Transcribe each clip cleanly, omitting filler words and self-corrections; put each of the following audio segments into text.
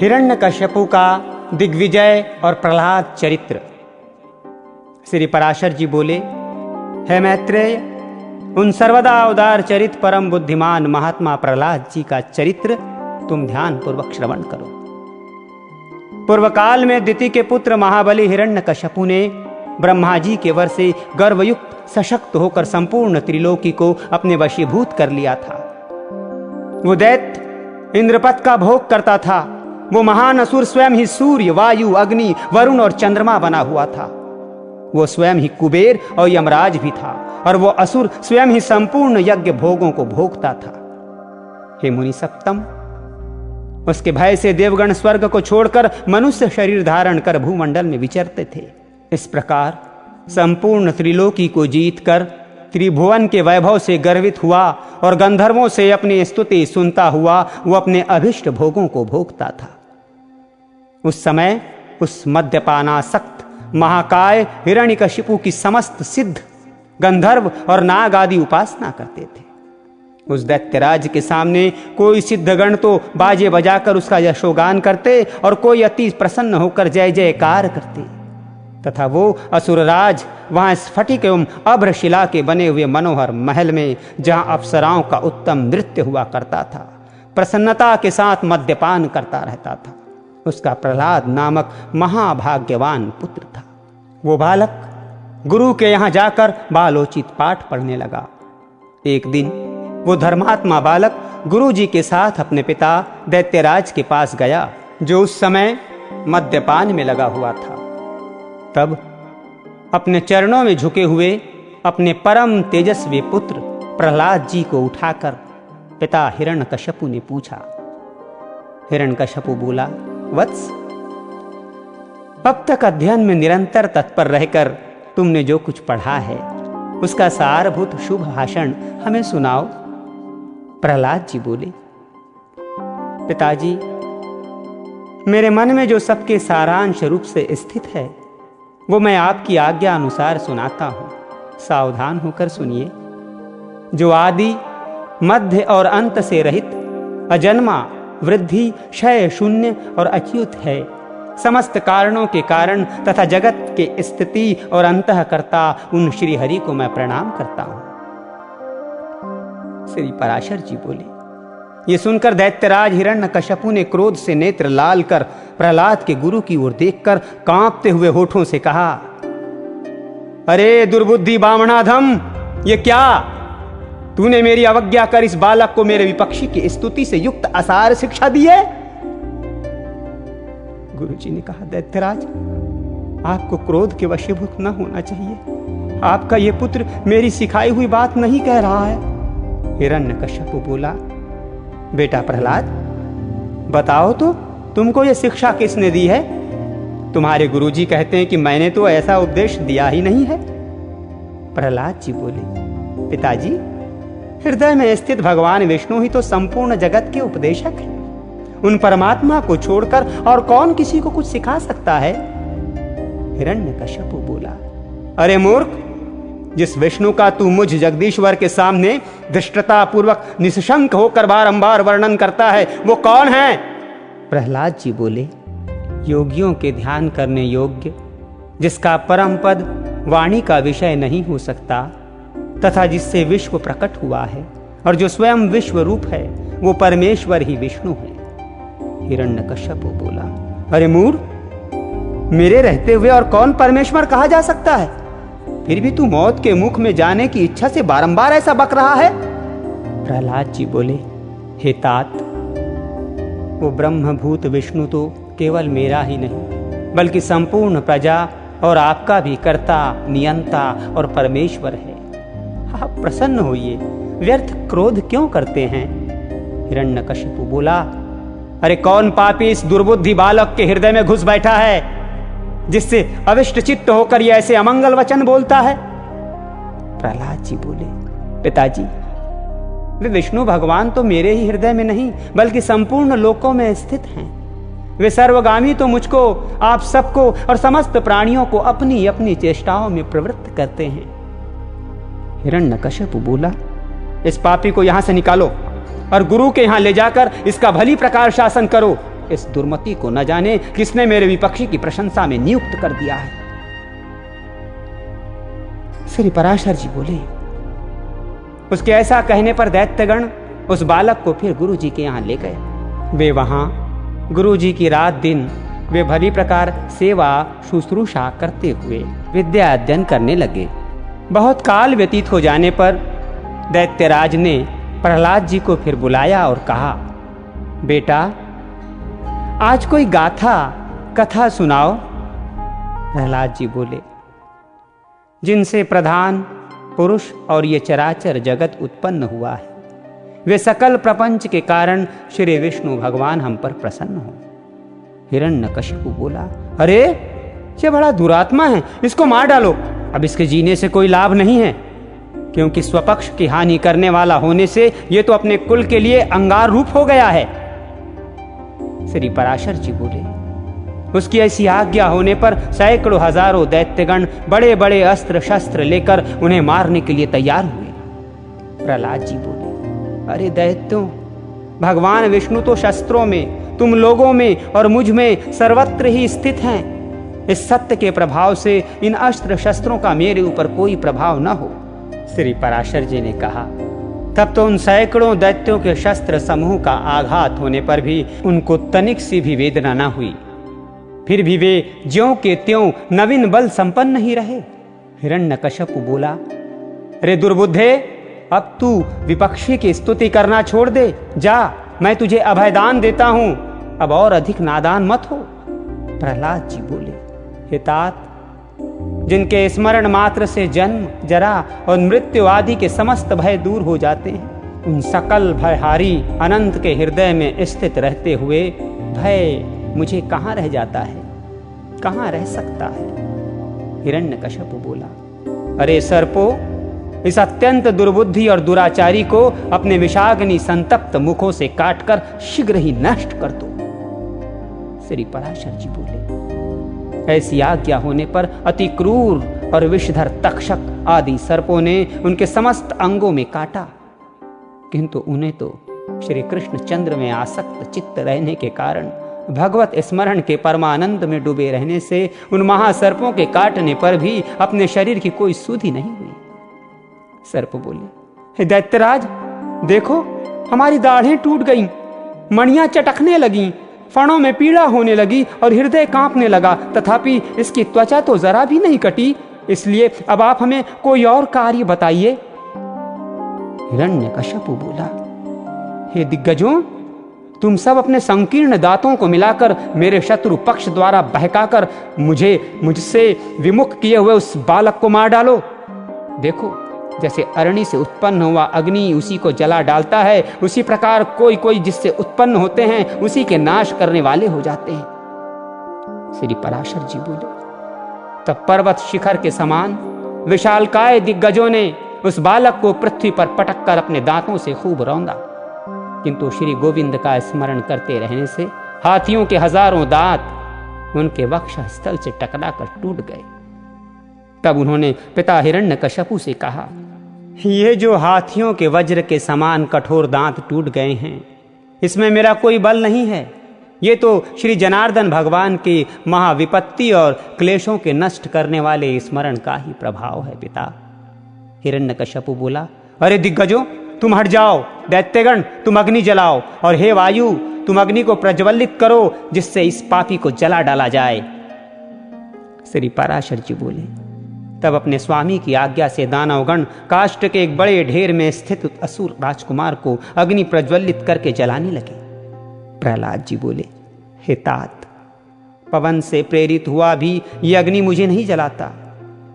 हिरण्यकश्यपु का दिग्विजय और प्रहलाद चरित्र। श्री पराशर जी बोले, हे मैत्रेय, उन सर्वदा उदार चरित परम बुद्धिमान महात्मा प्रहलाद जी का चरित्र तुम ध्यान पूर्वक श्रवण करो। पूर्व काल में दिति के पुत्र महाबली हिरण्यकश्यपु ने ब्रह्मा जी के वर से गर्वयुक्त सशक्त होकर संपूर्ण त्रिलोकी को अपने वशीभूत कर लिया था। वो दैत्य इंद्रपद का भोग करता था। वो महान असुर स्वयं ही सूर्य, वायु, अग्नि, वरुण और चंद्रमा बना हुआ था। वो स्वयं ही कुबेर और यमराज भी था और वो असुर स्वयं ही संपूर्ण यज्ञ भोगों को भोगता था। हे मुनि सप्तम, उसके भय से देवगण स्वर्ग को छोड़कर मनुष्य शरीर धारण कर भूमंडल में विचरते थे। इस प्रकार संपूर्ण त्रिलोकी को जीतकर त्रिभुवन के वैभव से गर्वित हुआ और गंधर्वों से अपनी स्तुति सुनता हुआ वो अपने अभिष्ट भोगों को भोगता था। उस समय उस मद्यपानासक्त महाकाय हिरण्यकशिपु की समस्त सिद्ध गंधर्व और नाग आदि उपासना करते थे। उस दैत्यराज के सामने कोई सिद्धगण तो बाजे बजाकर उसका यशोगान करते और कोई अति प्रसन्न होकर जय जयकार करते, तथा वो असुरराज वहां स्फटिक एवं अभ्रशिला के बने हुए मनोहर महल में, जहां अप्सराओं का उत्तम नृत्य हुआ करता था, प्रसन्नता के साथ मद्यपान करता रहता था। उसका प्रहलाद नामक महाभाग्यवान पुत्र था। वो बालक गुरु के यहां जाकर बालोचित पाठ पढ़ने लगा। एक दिन वो धर्मात्मा बालक गुरु जी के साथ अपने पिता दैत्यराज के पास गया, जो उस समय मद्यपान में लगा हुआ था। तब अपने चरणों में झुके हुए अपने परम तेजस्वी पुत्र प्रहलाद जी को उठाकर पिता हिरण्यकश्यपु ने पूछा। हिरण्यकश्यपु बोला, वत्स, अब तक अध्ययन में निरंतर तत्पर रहकर तुमने जो कुछ पढ़ा है उसका सारभूत शुभ भाषण हमें सुनाओ। प्रहलाद जी बोले, पिताजी, मेरे मन में जो सबके सारांश रूप से स्थित है वो मैं आपकी आज्ञा अनुसार सुनाता हूं। सावधान होकर सुनिए। जो आदि मध्य और अंत से रहित, अजन्मा, वृद्धि, क्षय, शून्य और अच्युत है, समस्त कारणों के कारण तथा जगत के स्थिति और अंतःकर्ता उन श्री हरि को मैं प्रणाम करता हूं। श्री पराशर जी बोले, ये सुनकर दैत्यराज हिरण्यकश्यपु ने क्रोध से नेत्र लाल कर प्रहलाद के गुरु की ओर देखकर कांपते हुए होठों से कहा, अरे दुर्बुद्धि बामणाधम, ये क्या? तूने मेरी अवज्ञा कर इस बालक को मेरे विपक्षी की स्तुति से युक्त असार शिक्षा दी है। गुरु जी ने कहा, दैत्यराज, आपको क्रोध के वशीभूत न होना चाहिए। आपका ये पुत्र मेरी सिखाई हुई बात नहीं कह रहा है। हिरण्यकश्यपु बोला, बेटा प्रहलाद, बताओ तो तुमको यह शिक्षा किसने दी है? तुम्हारे गुरुजी कहते हैं कि मैंने तो ऐसा उपदेश दिया ही नहीं है। प्रहलाद जी बोले, पिताजी, हृदय में स्थित भगवान विष्णु ही तो संपूर्ण जगत के उपदेशक हैं। उन परमात्मा को छोड़कर और कौन किसी को कुछ सिखा सकता है? हिरण्यकश्यपु बोला, अरे मूर्ख, जिस विष्णु का तू मुझ जगदीश्वर के सामने धृष्टता पूर्वक निशंक होकर बारंबार वर्णन करता है, वो कौन है? प्रहलाद जी बोले, योगियों के ध्यान करने योग्य, जिसका परम पद वाणी का विषय नहीं हो सकता तथा जिससे विश्व प्रकट हुआ है और जो स्वयं विश्व रूप है, वो परमेश्वर ही विष्णु है। हिरण्यकश्यपु बोला, अरे मूर्ख, मेरे रहते हुए और कौन परमेश्वर कहा जा सकता है? फिर भी तू मौत के मुख में जाने की इच्छा से बारंबार ऐसा बक रहा है। प्रहलाद जी बोले, हे तात, वो ब्रह्मभूत विष्णु तो केवल मेरा ही नहीं बल्कि संपूर्ण प्रजा और आपका भी कर्ता, नियंता और परमेश्वर है। आप प्रसन्न होइए, व्यर्थ क्रोध क्यों करते हैं? हिरण्यकश्यपु बोला, अरे कौन पापी इस दुर्बुद्धि बालक के हृदय में घुस बैठा है, जिससे अविष्ट चित्त होकर ये ऐसे अमंगल वचन बोलता है? प्रहलाद जी बोले, पिताजी, वे विष्णु भगवान तो मेरे ही हृदय में नहीं बल्कि संपूर्ण लोकों में स्थित हैं। वे सर्वगामी तो मुझको, आप सबको और समस्त प्राणियों को अपनी अपनी चेष्टाओं में प्रवृत्त करते हैं। हिरण्यकश्यपु बोला, इस पापी को यहां से निकालो और गुरु के यहां ले जाकर इसका भली प्रकार शासन करो। इस दुर्मति को न जाने किसने मेरे विपक्षी की प्रशंसा में नियुक्त कर दिया है। श्री पराशर जी बोले, उसके ऐसा कहने पर दैत्यगण उस बालक को फिर गुरु जी के यहाँ ले गए। वे वहां गुरु जी की रात दिन वे भली प्रकार सेवा शुश्रूषा करते हुए विद्या अध्ययन करने लगे। बहुत काल व्यतीत हो जाने पर दैत्यराज ने प्रहलाद जी को फिर बुलाया और कहा, बेटा आज कोई गाथा कथा सुनाओ। प्रहलाद जी बोले, जिनसे प्रधान पुरुष और ये चराचर जगत उत्पन्न हुआ है, वे सकल प्रपंच के कारण श्री विष्णु भगवान हम पर प्रसन्न हो। हिरण्यकशिपु बोला, अरे ये बड़ा दुरात्मा है, इसको मार डालो। अब इसके जीने से कोई लाभ नहीं है, क्योंकि स्वपक्ष की हानि करने वाला होने से ये तो अपने कुल के लिए अंगार रूप हो गया है। श्री पराशर जी बोले, उसकी ऐसी आज्ञा होने पर सैकड़ों हजारों दैत्यगण बड़े बड़े अस्त्र शस्त्र लेकर उन्हें मारने के लिए तैयार हुए। प्रहलाद जी बोले, अरे दैत्यों, भगवान विष्णु तो शस्त्रों में, तुम लोगों में और मुझ में सर्वत्र ही स्थित हैं। इस सत्य के प्रभाव से इन अस्त्र शस्त्रों का मेरे ऊपर कोई प्रभाव न हो। श्री पराशर जी ने कहा, तब तो उन सैकड़ों दैत्यों के शस्त्र समूह का आघात होने पर भी उनको तनिक सी भी वेदना न हुई। फिर भी वे ज्यों के त्यों नवीन बल संपन्न ही रहे। हिरण्यकशिपु बोला, अरे दुर्बुद्धे, अब तू विपक्षी की स्तुति करना छोड़ दे। जा, मैं तुझे अभयदान देता हूं, अब और अधिक नादान मत हो। प्रहलाद जी बोले, हे तात, जिनके स्मरण मात्र से जन्म जरा और मृत्यु आदि के समस्त भय दूर हो जाते हैं, उन सकल भयहारी अनंत के हृदय में स्थित रहते हुए भय मुझे कहाँ रह जाता है, कहाँ रह सकता है। हिरण्यकशिपु बोला, अरे सर्पो, इस अत्यंत दुर्बुद्धि और दुराचारी को अपने विषाग्नि संतप्त मुखों से काटकर शीघ्र ही नष्ट कर दो। श्री पराशर जी बोले, ऐसी आज्ञा होने पर अति क्रूर और विषधर तक्षक आदि सर्पों ने उनके समस्त अंगों में काटा, किंतु उन्हें तो श्री कृष्ण चंद्र में आसक्त चित्त रहने के कारण, भगवत स्मरण के परमानंद में डूबे रहने से उन महासर्पों के काटने पर भी अपने शरीर की कोई सुधि नहीं हुई। सर्प बोले, हे दैत्यराज, देखो हमारी दाढ़ें टूट गईं, मणियां चटकने लगीं, फणों में पीड़ा होने लगी और हृदय कांपने लगा, तथापि इसकी त्वचा तो जरा भी नहीं कटी। इसलिए अब आप हमें कोई और कार्य बताइए। हिरण्यकशिपु बोला, हे दिग्गजों, तुम सब अपने संकीर्ण दांतों को मिलाकर मेरे शत्रु पक्ष द्वारा बहकाकर मुझसे विमुख किए हुए उस बालक को मार डालो। देखो, जैसे अरणि से उत्पन्न हुआ अग्नि उसी को जला डालता है, उसी प्रकार कोई कोई जिससे उत्पन्न होते हैं उसी के नाश करने वाले हो जाते हैं। श्री पराशर जी बोले, तब पर्वत शिखर के समान विशालकाय दिग्गजों ने उस बालक को पृथ्वी पर पटक कर अपने दांतों से खूब रौंदा, किंतु श्री गोविंद का स्मरण करते रहने से हाथियों के हजारों दांत उनके वक्षस्थल से टकराकर टूट गए। तब उन्होंने पिता हिरण्यकशिपु से कहा, ये जो हाथियों के वज्र के समान कठोर दांत टूट गए हैं, इसमें मेरा कोई बल नहीं है। ये तो श्री जनार्दन भगवान की महाविपत्ति और क्लेशों के नष्ट करने वाले स्मरण का ही प्रभाव है पिता। हिरण्यकशिपु बोला, अरे दिग्गजों, तुम हट जाओ। दैत्यगण, तुम अग्नि जलाओ, और हे वायु, तुम अग्नि को प्रज्वलित करो, जिससे इस पापी को जला डाला जाए। श्री पराशर जी बोले, तब अपने स्वामी की आज्ञा से दानवगण काष्ठ के एक बड़े ढेर में स्थित असुर राजकुमार को अग्नि प्रज्वलित करके जलाने लगे। प्रहलाद जी बोले, हे तात, पवन से प्रेरित हुआ भी ये अग्नि मुझे नहीं जलाता।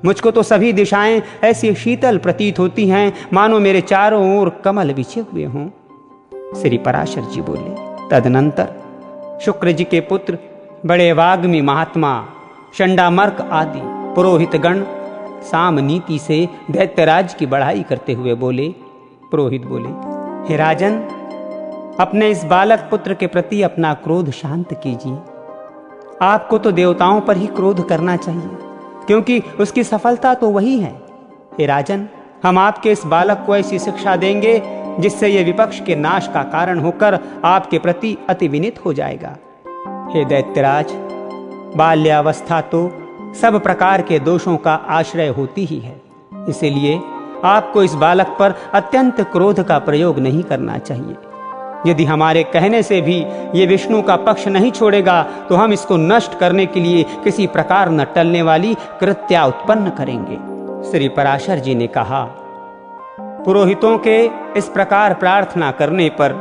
मुझको तो सभी दिशाएं ऐसी शीतल प्रतीत होती हैं मानो मेरे चारों ओर कमल बिछे हुए हों। श्री पराशर जी बोले, तदनंतर शुक्र जी के पुत्र बड़े वाग्मी महात्मा चंडामर्क आदि पुरोहित गण साम नीति से दैत्यराज की बढ़ाई करते हुए बोले। पुरोहित बोले, हे राजन, अपने इस बालक पुत्र के प्रति अपना क्रोध शांत कीजिए। आपको तो देवताओं पर ही क्रोध करना चाहिए, क्योंकि उसकी सफलता तो वही है। हे राजन, हम आपके इस बालक को ऐसी शिक्षा देंगे जिससे ये विपक्ष के नाश का कारण होकर आपके प्रति अति विनीत हो जाएगा। हे दैत्यराज, बाल्यावस्था तो सब प्रकार के दोषों का आश्रय होती ही है, इसलिए आपको इस बालक पर अत्यंत क्रोध का प्रयोग नहीं करना चाहिए। यदि हमारे कहने से भी ये विष्णु का पक्ष नहीं छोड़ेगा तो हम इसको नष्ट करने के लिए किसी प्रकार न टलने वाली कृत्या उत्पन्न करेंगे। श्री पराशर जी ने कहा, पुरोहितों के इस प्रकार प्रार्थना करने पर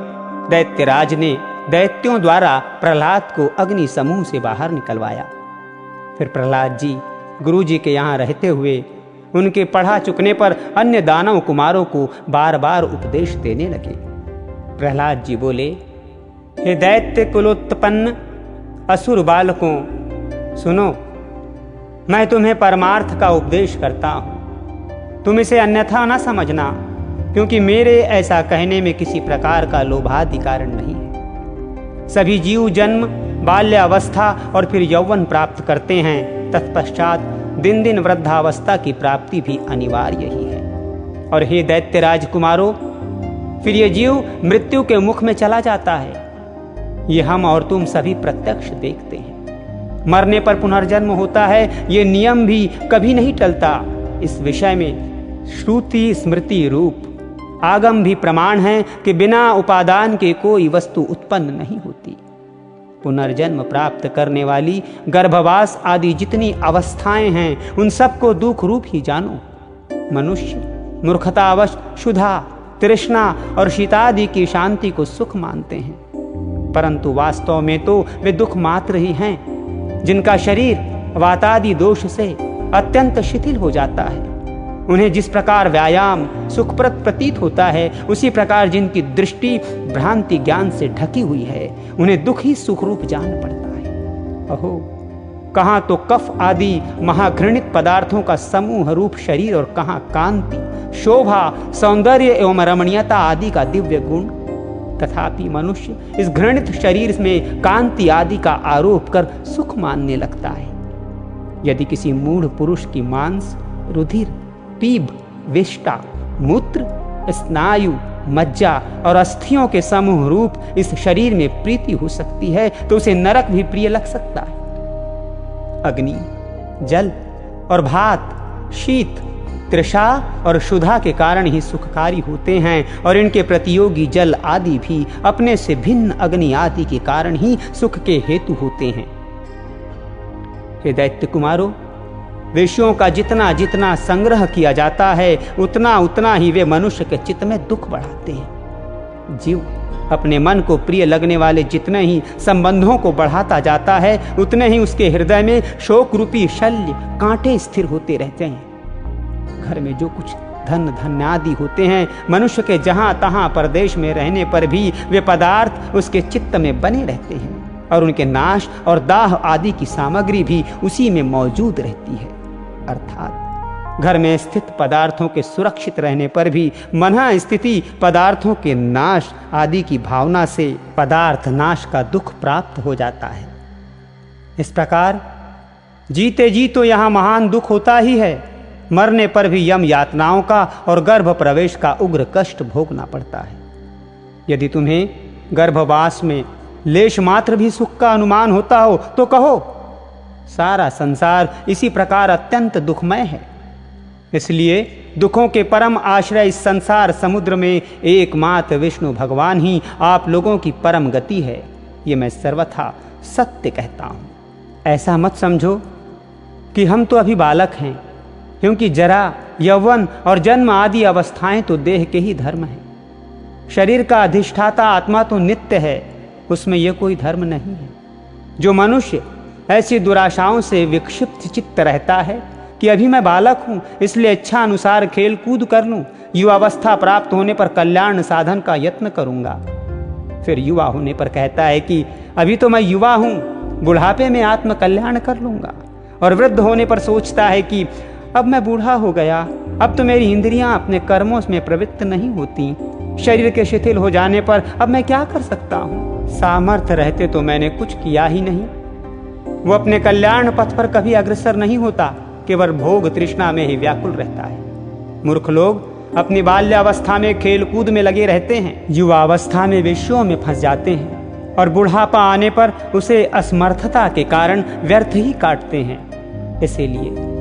दैत्यराज ने दैत्यों द्वारा प्रहलाद को अग्नि समूह से बाहर निकलवाया। फिर प्रहलाद जी गुरु जी के यहाँ रहते हुए उनके पढ़ा चुकने पर अन्य दानव कुमारों को बार बार उपदेश देने लगे। प्रहलाद जी बोले, हे दैत्य कुलोत्पन्न असुर बालकों, सुनो, मैं तुम्हें परमार्थ का उपदेश करता हूं। तुम इसे अन्यथा न समझना, क्योंकि मेरे ऐसा कहने में किसी प्रकार का लोभादि कारण नहीं है। सभी जीव जन्म, बाल्यावस्था और फिर यौवन प्राप्त करते हैं, तत्पश्चात दिन दिन वृद्धावस्था की प्राप्ति भी अनिवार्य ही है। और हे दैत्य राजकुमारों, फिर ये जीव मृत्यु के मुख में चला जाता है। ये हम और तुम सभी प्रत्यक्ष देखते हैं। मरने पर पुनर्जन्म होता है, ये नियम भी कभी नहीं टलता। इस विषय में श्रुति स्मृति रूप आगम भी प्रमाण है कि बिना उपादान के कोई वस्तु उत्पन्न नहीं होती। पुनर्जन्म प्राप्त करने वाली गर्भवास आदि जितनी अवस्थाएं हैं, उन सबको दुख रूप ही जानो। मनुष्य मूर्खतावश क्षुधा, तृष्णा और शीतादि की शांति को सुख मानते हैं, परंतु वास्तव में तो वे दुख मात्र ही हैं। जिनका शरीर वातादि दोष से अत्यंत शिथिल हो जाता है, उन्हें जिस प्रकार व्यायाम सुखप्रद प्रतीत होता है, उसी प्रकार जिनकी दृष्टि भ्रांति ज्ञान से ढकी हुई है, उन्हें दुख ही सुखरूप जान पड़ता है। अहो, कहाँ तो कफ आदि महाघृणित पदार्थों का समूह रूप शरीर, और कहाँ कांति, शोभा, सौंदर्य एवं रमणीयता आदि का दिव्य गुण। तथापि मनुष्य इस घृणित शरीर में कांति आदि का आरोप कर सुख मानने लगता है। यदि किसी मूढ़ पुरुष की मांस, रुधिर, पीप, विष्टा, मूत्र, स्नायु, मज्जा और अस्थियों के समूह रूप इस शरीर में प्रीति हो सकती है, तो उसे नरक भी प्रिय लग सकता है। अग्नि, जल और भात, शीत, तृषा और क्षुधा के कारण ही सुखकारी होते हैं, और इनके प्रतियोगी जल आदि भी अपने से भिन्न अग्नि आदि के कारण ही सुख के हेतु होते हैं। हे दैत्य कुमारों, विषयों का जितना जितना संग्रह किया जाता है, उतना उतना ही वे मनुष्य के चित्त में दुख बढ़ाते हैं। जीव अपने मन को प्रिय लगने वाले जितने ही संबंधों को बढ़ाता जाता है, उतने ही उसके हृदय में शोक रूपी शल्य कांटे स्थिर होते रहते हैं। घर में जो कुछ धन धान्य आदि होते हैं, मनुष्य के जहां तहां परदेश में रहने पर भी वे पदार्थ उसके चित्त में बने रहते हैं, और उनके नाश और दाह आदि की सामग्री भी उसी में मौजूद रहती है। अर्थात घर में स्थित पदार्थों के सुरक्षित रहने पर भी मन स्थिति पदार्थों के नाश आदि की भावना से पदार्थ नाश का दुख प्राप्त हो जाता है। इस प्रकार जीते जी तो यहाँ महान दुख होता ही है, मरने पर भी यम यातनाओं का और गर्भ प्रवेश का उग्र कष्ट भोगना पड़ता है। यदि तुम्हें गर्भवास में लेश मात्र भी सुख का अनुमान होता हो तो कहो, सारा संसार इसी प्रकार अत्यंत दुखमय है। इसलिए दुखों के परम आश्रय इस संसार समुद्र में एकमात्र विष्णु भगवान ही आप लोगों की परम गति है। ये मैं सर्वथा सत्य कहता हूँ। ऐसा मत समझो कि हम तो अभी बालक हैं, क्योंकि जरा, यौवन और जन्म आदि अवस्थाएं तो देह के ही धर्म हैं। शरीर का अधिष्ठाता आत्मा तो नित्य है, उसमें यह कोई धर्म नहीं है। जो मनुष्य ऐसी दुराशाओं से विक्षिप्त चित्त रहता है कि अभी मैं बालक हूँ, इसलिए इच्छा अनुसार खेल कूद कर लूँ, युवावस्था प्राप्त होने पर कल्याण साधन का यत्न करूँगा, फिर युवा होने पर कहता है कि अभी तो मैं युवा हूँ, बुढ़ापे में आत्म कल्याण कर लूँगा, और वृद्ध होने पर सोचता है कि अब मैं बूढ़ा हो गया, अब तो मेरी इंद्रियां अपने कर्मों में प्रवृत्त नहीं होती, शरीर के शिथिल हो जाने पर अब मैं क्या कर सकता हूँ, सामर्थ्य रहते तो मैंने कुछ किया ही नहीं। वो अपने कल्याण पथ पर कभी अग्रसर नहीं होता, केवल भोग तृष्णा में ही व्याकुल रहता है। मूर्ख लोग अपनी बाल्यावस्था में खेल कूद में लगे रहते हैं, युवावस्था में विषयों में फंस जाते हैं, और बुढ़ापा आने पर उसे असमर्थता के कारण व्यर्थ ही काटते हैं। इसीलिए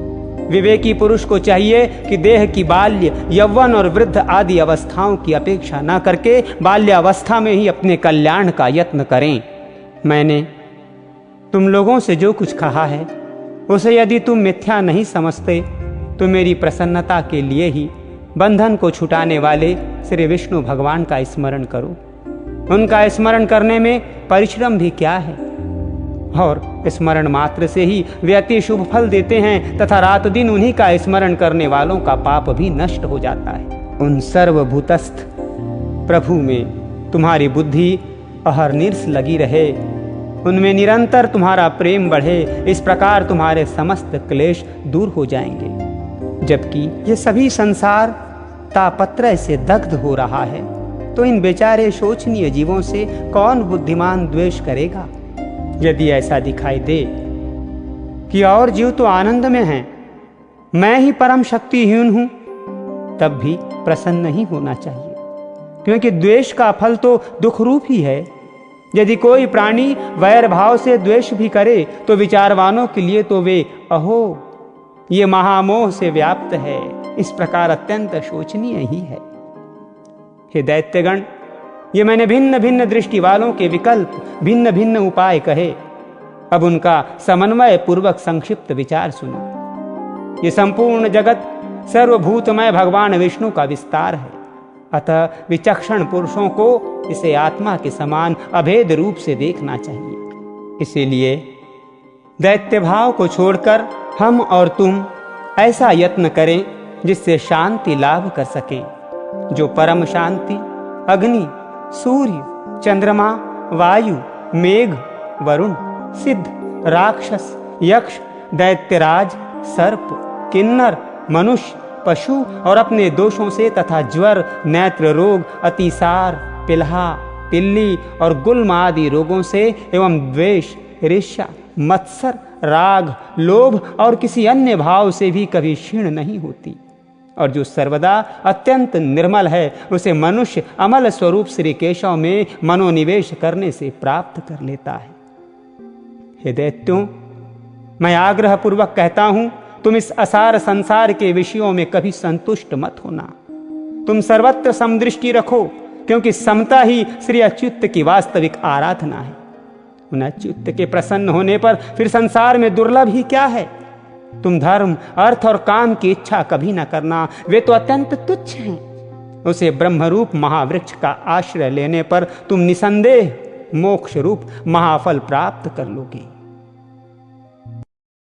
विवेकी पुरुष को चाहिए कि देह की बाल्य, यौवन और वृद्ध आदि अवस्थाओं की अपेक्षा न करके बाल्यावस्था में ही अपने कल्याण का यत्न करें। मैंने तुम लोगों से जो कुछ कहा है उसे यदि तुम मिथ्या नहीं समझते तो मेरी प्रसन्नता के लिए ही बंधन को छुटाने वाले श्री विष्णु भगवान का स्मरण करो। उनका स्मरण करने में परिश्रम भी क्या है, और स्मरण मात्र से ही वे अति शुभ फल देते हैं तथा रात दिन उन्हीं का स्मरण करने वालों का पाप भी नष्ट हो जाता है। उन सर्वभूतस्थ प्रभु में तुम्हारी बुद्धि अहर्निश लगी रहे, उनमें निरंतर तुम्हारा प्रेम बढ़े, इस प्रकार तुम्हारे समस्त क्लेश दूर हो जाएंगे। जबकि ये सभी संसार तापत्रय से दग्ध हो रहा है, तो इन बेचारे शोचनीय जीवों से कौन बुद्धिमान द्वेष करेगा। यदि ऐसा दिखाई दे कि और जीव तो आनंद में हैं, मैं ही परम शक्तिहीन हूं, तब भी प्रसन्न नहीं होना चाहिए, क्योंकि द्वेष का फल तो दुख रूप ही है। यदि कोई प्राणी वैर भाव से द्वेष भी करे तो विचारवानों के लिए तो वे अहो ये महामोह से व्याप्त है, इस प्रकार अत्यंत शोचनीय ही है। हे दैत्यगण, ये मैंने भिन्न भिन्न दृष्टि वालों के विकल्प, भिन्न भिन्न उपाय कहे। अब उनका समन्वय पूर्वक संक्षिप्त विचार सुनो। ये संपूर्ण जगत सर्वभूतमय भगवान विष्णु का विस्तार है, अतः विचक्षण पुरुषों को इसे आत्मा के समान अभेद रूप से देखना चाहिए। इसीलिए दैत्य भाव को छोड़कर हम और तुम ऐसा यत्न करें जिससे शांति लाभ कर सकें, जो परम शांति अग्नि, सूर्य, चंद्रमा, वायु, मेघ, वरुण, सिद्ध, राक्षस, यक्ष, दैत्यराज, सर्प, किन्नर, मनुष्य, पशु और अपने दोषों से तथा ज्वर, नेत्र रोग, अतिसार, पिल्हा, तिल्ली और गुल्म आदि रोगों से एवं द्वेष, ईर्ष्या, मत्सर, राग, लोभ और किसी अन्य भाव से भी कभी क्षीण नहीं होती, और जो सर्वदा अत्यंत निर्मल है उसे मनुष्य अमल स्वरूप श्री केशव में मनोनिवेश करने से प्राप्त कर लेता है। हे दैत्यों, मैं आग्रह पूर्वक कहता हूं, तुम इस असार संसार के विषयों में कभी संतुष्ट मत होना। तुम सर्वत्र समदृष्टि रखो, क्योंकि समता ही श्री अच्युत की वास्तविक आराधना है। उन अच्युत के प्रसन्न होने पर फिर संसार में दुर्लभ ही क्या है। तुम धर्म, अर्थ और काम की इच्छा कभी न करना, वे तो अत्यंत तुच्छ हैं। उसे ब्रह्मरूप महावृक्ष का आश्रय लेने पर तुम निसंदेह मोक्ष रूप महाफल प्राप्त कर लोगे।